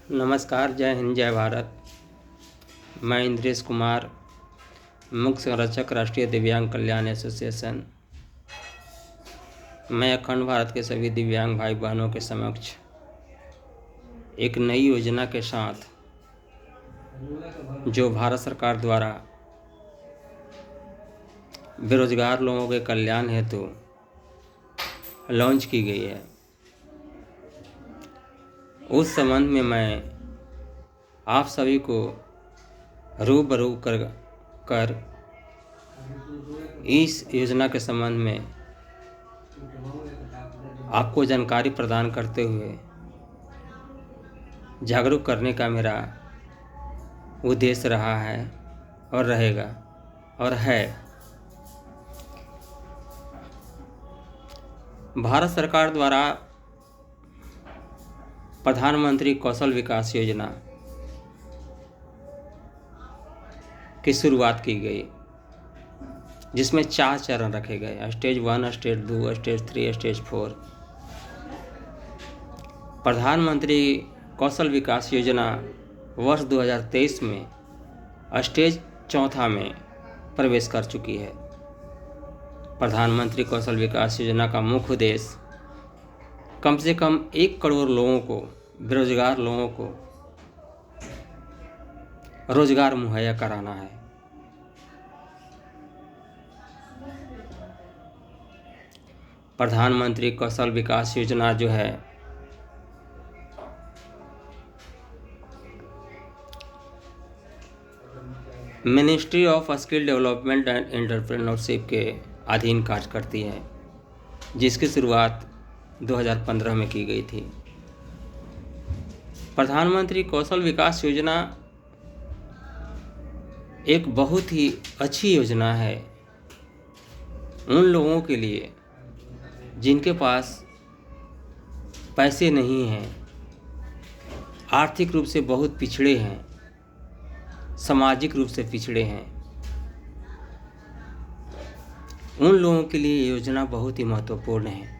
नमस्कार, जय हिंद, जय भारत। मैं इंद्रेश कुमार, मुख्य संरक्षक, राष्ट्रीय दिव्यांग कल्याण एसोसिएशन। मैं अखंड भारत के सभी दिव्यांग भाई बहनों के समक्ष एक नई योजना के साथ, जो भारत सरकार द्वारा बेरोजगार लोगों के कल्याण हेतु लॉन्च की गई है, उस संबंध में मैं आप सभी को रूबरू कर इस योजना के संबंध में आपको जानकारी प्रदान करते हुए जागरूक करने का मेरा उद्देश्य रहा है और रहेगा और है। भारत सरकार द्वारा प्रधानमंत्री कौशल विकास योजना की शुरुआत की गई, जिसमें 4 चरण रखे गए: स्टेज 1, स्टेज 2, स्टेज 3, स्टेज 4। प्रधानमंत्री कौशल विकास योजना वर्ष 2023 में स्टेज 4 में प्रवेश कर चुकी है। प्रधानमंत्री कौशल विकास योजना का मुख्य उद्देश्य कम से कम 1 करोड़ लोगों को, बेरोजगार लोगों को रोजगार मुहैया कराना है। प्रधानमंत्री कौशल विकास योजना जो है, ministry of skill development and entrepreneurship के अधीन कार्य करती है, जिसकी शुरुआत 2015 में की गई थी। प्रधानमंत्री कौशल विकास योजना एक बहुत ही अच्छी योजना है उन लोगों के लिए जिनके पास पैसे नहीं हैं, आर्थिक रूप से बहुत पिछड़े हैं, सामाजिक रूप से पिछड़े हैं। उन लोगों के लिए ये योजना बहुत ही महत्वपूर्ण है।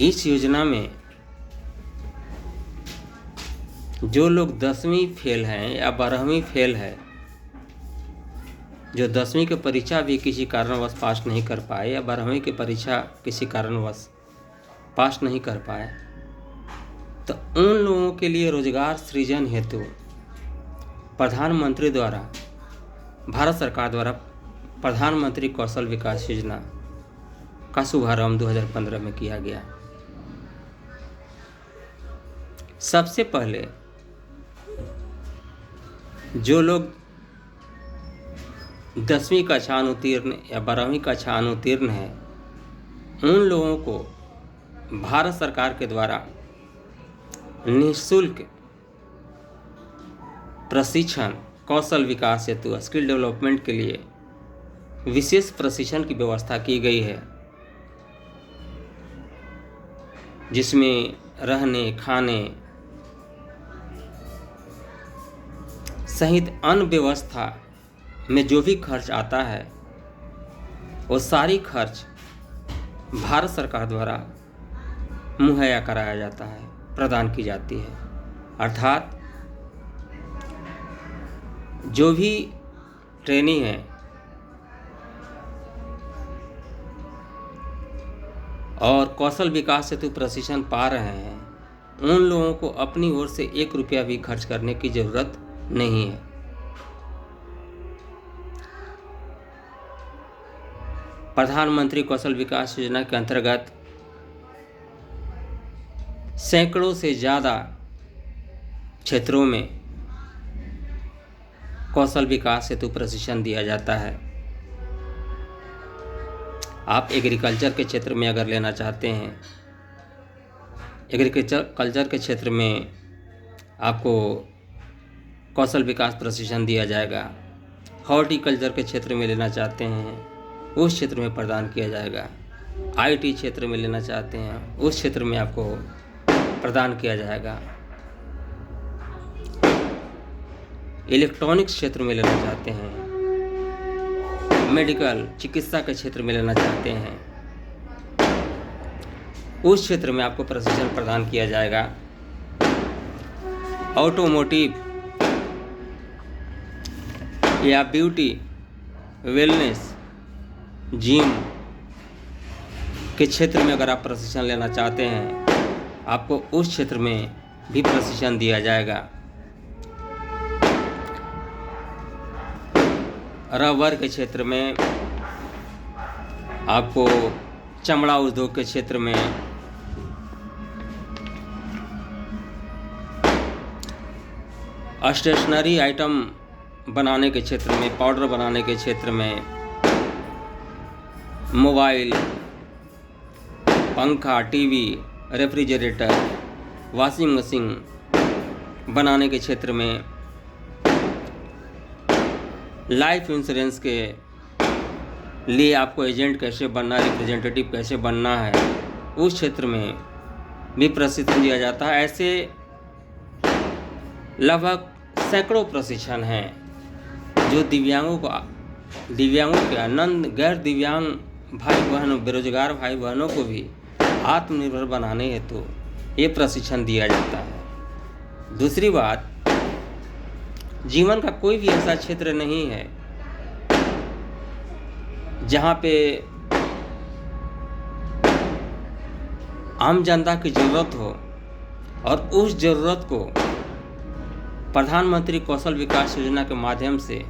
इस योजना में जो लोग 10वीं फेल हैं या 12वीं फेल है, जो 10वीं की परीक्षा भी किसी कारणवश पास नहीं कर पाए या 12वीं की परीक्षा किसी कारणवश पास नहीं कर पाए, तो उन लोगों के लिए रोजगार सृजन हेतु प्रधानमंत्री द्वारा, भारत सरकार द्वारा प्रधानमंत्री कौशल विकास योजना का शुभारंभ 2015 में किया गया। सबसे पहले जो लोग 10वीं कक्षा अनुत्तीर्ण या 12वीं कक्षा अनुत्तीर्ण हैं, उन लोगों को भारत सरकार के द्वारा निःशुल्क प्रशिक्षण, कौशल विकास हेतु, स्किल डेवलपमेंट के लिए विशेष प्रशिक्षण की व्यवस्था की गई है, जिसमें रहने, खाने सहित अन्य व्यवस्था में जो भी खर्च आता है, वो सारी खर्च भारत सरकार द्वारा मुहैया कराया जाता है, प्रदान की जाती है। अर्थात जो भी ट्रेनी है और कौशल विकास हेतु प्रशिक्षण पा रहे हैं, उन लोगों को अपनी ओर से 1 रुपया भी खर्च करने की जरूरत नहीं है। प्रधानमंत्री कौशल विकास योजना के अंतर्गत सैकड़ों से ज़्यादा क्षेत्रों में कौशल विकास हेतु प्रशिक्षण दिया जाता है। आप एग्रीकल्चर के क्षेत्र में अगर लेना चाहते हैं, एग्रीकल्चर के क्षेत्र में आपको कौशल विकास प्रशिक्षण दिया जाएगा। हॉर्टिकल्चर के क्षेत्र में लेना चाहते हैं, उस क्षेत्र में प्रदान किया जाएगा। आईटी क्षेत्र में लेना चाहते हैं, उस क्षेत्र में आपको प्रदान किया जाएगा। इलेक्ट्रॉनिक्स क्षेत्र में लेना चाहते हैं, मेडिकल चिकित्सा के क्षेत्र में लेना चाहते हैं, उस क्षेत्र में आपको प्रशिक्षण प्रदान किया जाएगा। ऑटोमोटिव या ब्यूटी, वेलनेस, जिम के क्षेत्र में अगर आप प्रशिक्षण लेना चाहते हैं, आपको उस क्षेत्र में भी प्रशिक्षण दिया जाएगा। रबर के क्षेत्र में, आपको चमड़ा उद्योग के क्षेत्र में, स्टेशनरी आइटम बनाने के क्षेत्र में, पाउडर बनाने के क्षेत्र में, मोबाइल, पंखा, टीवी, रेफ्रिजरेटर, वॉशिंग मशीन बनाने के क्षेत्र में, लाइफ इंश्योरेंस के लिए आपको एजेंट कैसे बनना, रिप्रेजेंटेटिव कैसे बनना है, उस क्षेत्र में भी प्रशिक्षण दिया जाता है। ऐसे लगभग सैकड़ों प्रशिक्षण हैं जो दिव्यांगों के आनंद, गैर दिव्यांग भाई बहनों, बेरोजगार भाई बहनों को भी आत्मनिर्भर बनाने हेतु ये प्रशिक्षण दिया जाता है। दूसरी बात, जीवन का कोई भी ऐसा क्षेत्र नहीं है जहाँ पे आम जनता की ज़रूरत हो और उस ज़रूरत को प्रधानमंत्री कौशल विकास योजना के माध्यम से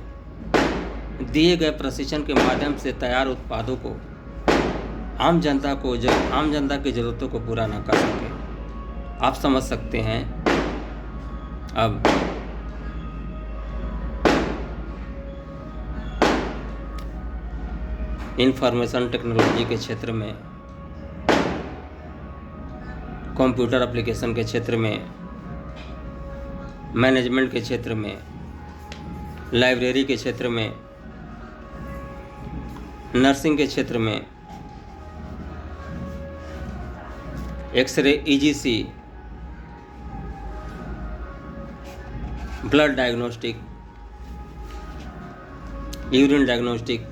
दिए गए प्रशिक्षण के माध्यम से तैयार उत्पादों को आम जनता की ज़रूरतों को पूरा न कर सके। आप समझ सकते हैं। अब इंफॉर्मेशन टेक्नोलॉजी के क्षेत्र में, कंप्यूटर एप्लीकेशन के क्षेत्र में, मैनेजमेंट के क्षेत्र में, लाइब्रेरी के क्षेत्र में, नर्सिंग के क्षेत्र में, x ray, ECG, blood diagnostic, urine diagnostic,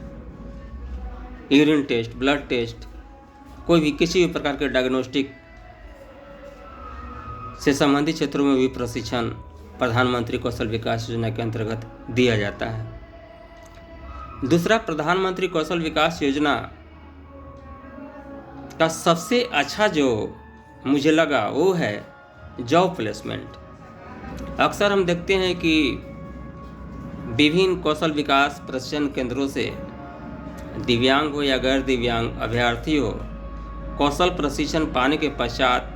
urine test, blood test, कोई भी किसी भी प्रकार के डायग्नोस्टिक से संबंधित क्षेत्रों में भी प्रशिक्षण प्रधानमंत्री कौशल विकास योजना के अंतर्गत दिया जाता है। दूसरा, प्रधानमंत्री कौशल विकास योजना का सबसे अच्छा जो मुझे लगा वो है जॉब प्लेसमेंट। अक्सर हम देखते हैं कि विभिन्न कौशल विकास प्रशिक्षण केंद्रों से दिव्यांग हो या गैर दिव्यांग अभ्यर्थी हो, कौशल प्रशिक्षण पाने के पश्चात,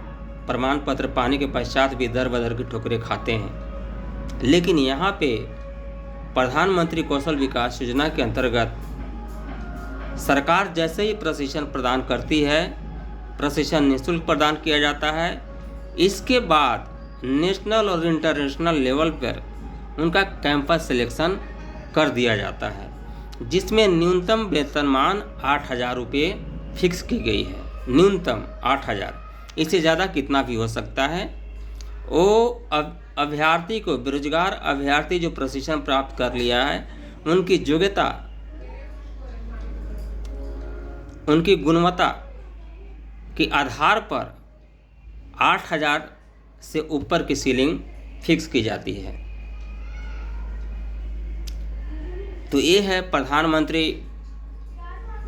प्रमाण पत्र पाने के पश्चात भी दर बदर की ठोकरें खाते हैं। लेकिन यहाँ पे प्रधानमंत्री कौशल विकास योजना के अंतर्गत सरकार जैसे ही प्रशिक्षण प्रदान करती है, प्रशिक्षण निःशुल्क प्रदान किया जाता है। इसके बाद नेशनल और इंटरनेशनल लेवल पर उनका कैंपस सिलेक्शन कर दिया जाता है, जिसमें न्यूनतम वेतनमान 8,000 रुपये फिक्स की गई है। न्यूनतम 8,000, इससे ज़्यादा कितना भी हो सकता है। वो अभ्यर्थी को, बेरोजगार अभ्यर्थी जो प्रशिक्षण प्राप्त कर लिया है, उनकी योग्यता, उनकी गुणवत्ता के आधार पर 8,000 से ऊपर की सीलिंग फिक्स की जाती है। तो ये है प्रधानमंत्री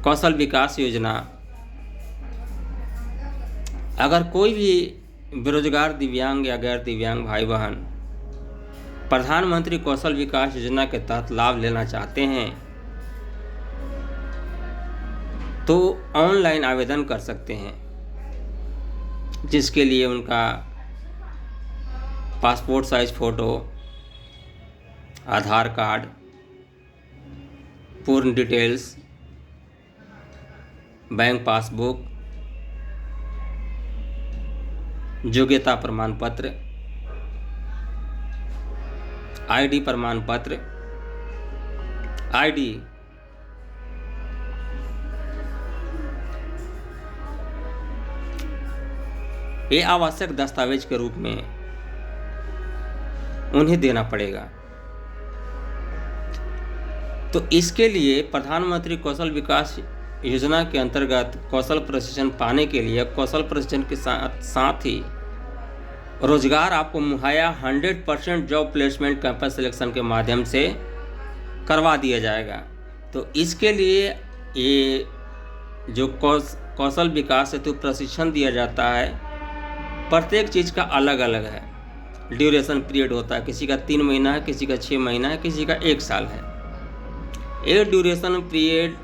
कौशल विकास योजना। अगर कोई भी बेरोजगार दिव्यांग या गैर दिव्यांग भाई बहन प्रधानमंत्री कौशल विकास योजना के तहत लाभ लेना चाहते हैं तो ऑनलाइन आवेदन कर सकते हैं, जिसके लिए उनका पासपोर्ट साइज फ़ोटो, आधार कार्ड, पूर्ण डिटेल्स, बैंक पासबुक, योग्यता प्रमाण पत्र, आईडी प्रमाण पत्र, आईडी, ये आवश्यक दस्तावेज के रूप में उन्हें देना पड़ेगा। तो इसके लिए प्रधानमंत्री कौशल विकास योजना के अंतर्गत कौशल प्रशिक्षण पाने के लिए कौशल प्रशिक्षण के साथ ही रोजगार आपको मुहैया 100% जॉब प्लेसमेंट कैंपस सिलेक्शन के माध्यम से करवा दिया जाएगा। तो इसके लिए ये जो कौशल विकास हेतु प्रशिक्षण दिया जाता है, प्रत्येक चीज़ का अलग अलग है। ड्यूरेशन पीरियड होता है, किसी का 3 महीना है, किसी का 6 महीना है, किसी का 1 साल है। ये ड्यूरेशन पीरियड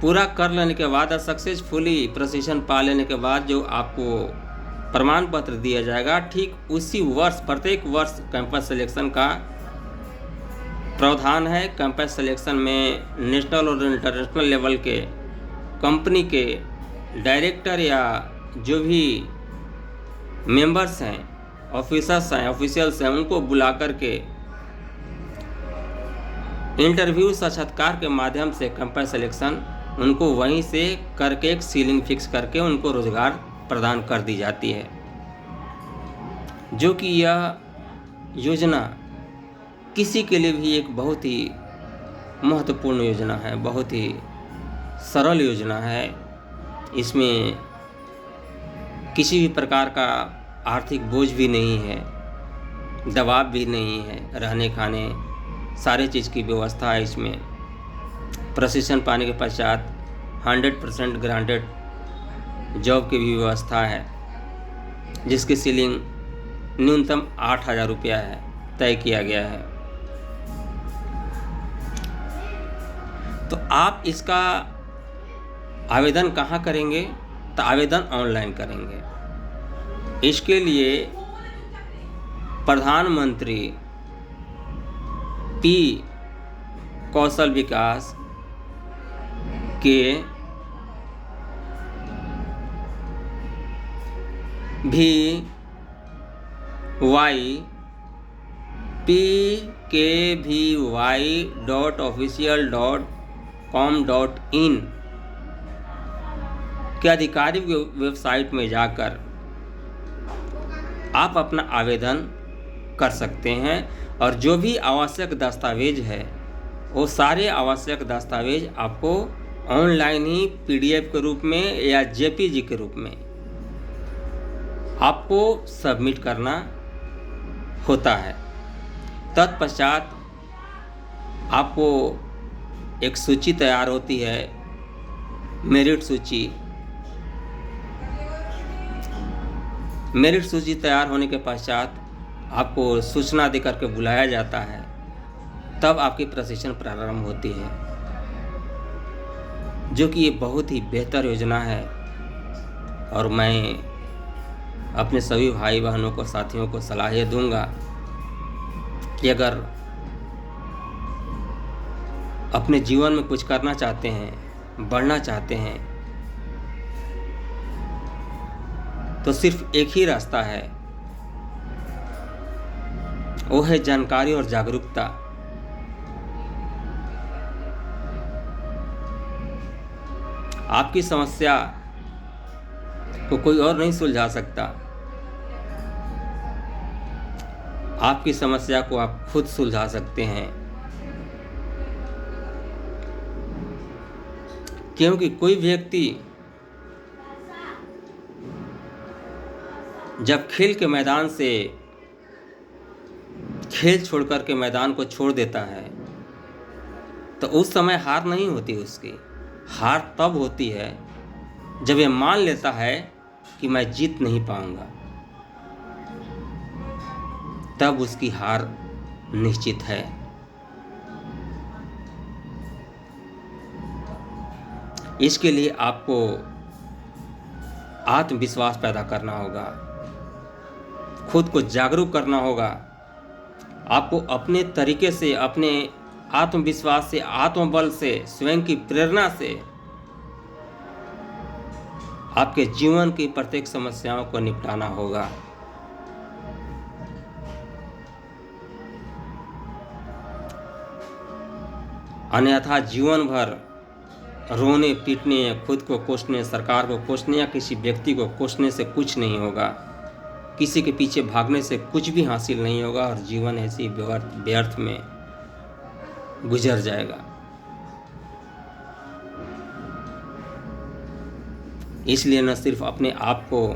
पूरा कर लेने के बाद, सक्सेसफुली प्रशिक्षण पा लेने के बाद जो आपको प्रमाण पत्र दिया जाएगा, ठीक उसी वर्ष प्रत्येक वर्ष कैंपस सिलेक्शन का प्रावधान है। कैंपस सिलेक्शन में नेशनल और इंटरनेशनल लेवल के कंपनी के डायरेक्टर या जो भी मेंबर्स हैं, ऑफिसर्स हैं, ऑफिशियल्स हैं, उनको बुला करके इंटरव्यू साक्षात्कार के माध्यम से कैंपस सिलेक्शन उनको वहीं से करके एक सीलिंग फिक्स करके उनको रोजगार प्रदान कर दी जाती है। जो कि यह योजना किसी के लिए भी एक बहुत ही महत्वपूर्ण योजना है, बहुत ही सरल योजना है। इसमें किसी भी प्रकार का आर्थिक बोझ भी नहीं है, दबाव भी नहीं है, रहने खाने सारे चीज़ की व्यवस्था है इसमें। प्रशिक्षण पाने के पश्चात 100% ग्रांटेड जॉब की भी व्यवस्था है, जिसकी सीलिंग न्यूनतम 8,000 रुपया है, तय किया गया है। तो आप इसका आवेदन कहाँ करेंगे? तो आवेदन ऑनलाइन करेंगे। इसके लिए प्रधानमंत्री पी कौशल विकास के pkvy.official.com.in के आधिकारिक वेबसाइट में जाकर आप अपना आवेदन कर सकते हैं। और जो भी आवश्यक दस्तावेज है, वो सारे आवश्यक दस्तावेज आपको ऑनलाइन ही PDF के रूप में या JPG के रूप में आपको सबमिट करना होता है। तत्पश्चात आपको एक सूची तैयार होती है, मेरिट सूची। मेरिट सूची तैयार होने के पश्चात आपको सूचना देकर के बुलाया जाता है, तब आपकी प्रशिक्षण प्रारंभ होती है। जो कि ये बहुत ही बेहतर योजना है। और मैं अपने सभी भाई बहनों को, साथियों को सलाह ये दूंगा कि अगर अपने जीवन में कुछ करना चाहते हैं, बढ़ना चाहते हैं, तो सिर्फ एक ही रास्ता है, वो है जानकारी और जागरूकता। आपकी समस्या को कोई और नहीं सुलझा सकता, आपकी समस्या को आप खुद सुलझा सकते हैं। क्योंकि कोई व्यक्ति जब खेल के मैदान से खेल छोड़कर के मैदान को छोड़ देता है, तो उस समय हार नहीं होती उसकी। हार तब होती है जब ये मान लेता है कि मैं जीत नहीं पाऊंगा, तब उसकी हार निश्चित है। इसके लिए आपको आत्मविश्वास पैदा करना होगा, खुद को जागरूक करना होगा। आपको अपने तरीके से, अपने आत्मविश्वास से, आत्मबल से, स्वयं की प्रेरणा से आपके जीवन की प्रत्येक समस्याओं को निपटाना होगा। अन्यथा जीवन भर रोने पीटने, खुद को कोसने, सरकार को कोसने या किसी व्यक्ति को कोसने से कुछ नहीं होगा। किसी के पीछे भागने से कुछ भी हासिल नहीं होगा और जीवन ऐसी व्यर्थ में गुजर जाएगा। इसलिए न सिर्फ अपने आप को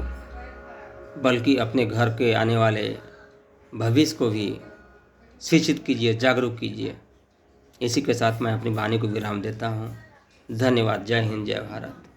बल्कि अपने घर के आने वाले भविष्य को भी शिक्षित कीजिए, जागरूक कीजिए। इसी के साथ मैं अपनी वाणी को विराम देता हूँ। धन्यवाद। जय हिंद, जय भारत।